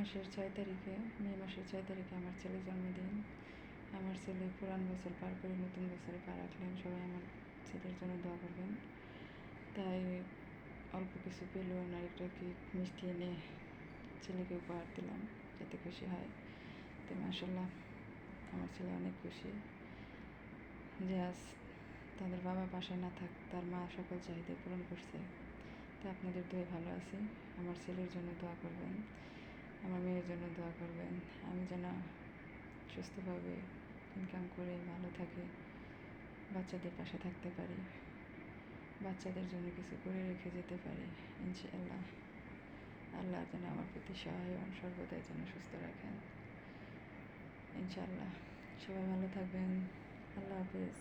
মে মাসের 6 তারিখে আমার ছেলের জন্মদিন। আমার ছেলে পুরান বছর পার করে নতুন বছরে পা রাখলেন। সবাই আমার ছেলের জন্য দোয়া করবেন। তাই অল্প কিছু পেলেও একটা কেক মিষ্টি এনে ছেলেকে উপহার দিলাম, যাতে খুশি হয়। তো মাশাআল্লাহ, আমার ছেলে অনেক খুশি যে আজ তাদের বাবা বাসায় না থাক, তার মা সকল চাহিদা পূরণ করছে। তো আপনাদের দোয়া ভালো আছি। আমার ছেলের জন্য দোয়া করবেন, আমার মেয়ের জন্য দোয়া করবেন। আমি যেন সুস্থভাবে ইনকাম করে ভালো থাকি, বাচ্চাদের পাশে থাকতে পারি, বাচ্চাদের জন্য কিছু করে রেখে যেতে পারি ইনশাআল্লাহ। আল্লাহ যেন আমার প্রতি সহায় হন, সর্বদাই যেন সুস্থ রাখেন ইনশাআল্লাহ। সবাই ভালো থাকবেন। আল্লাহ হাফেজ।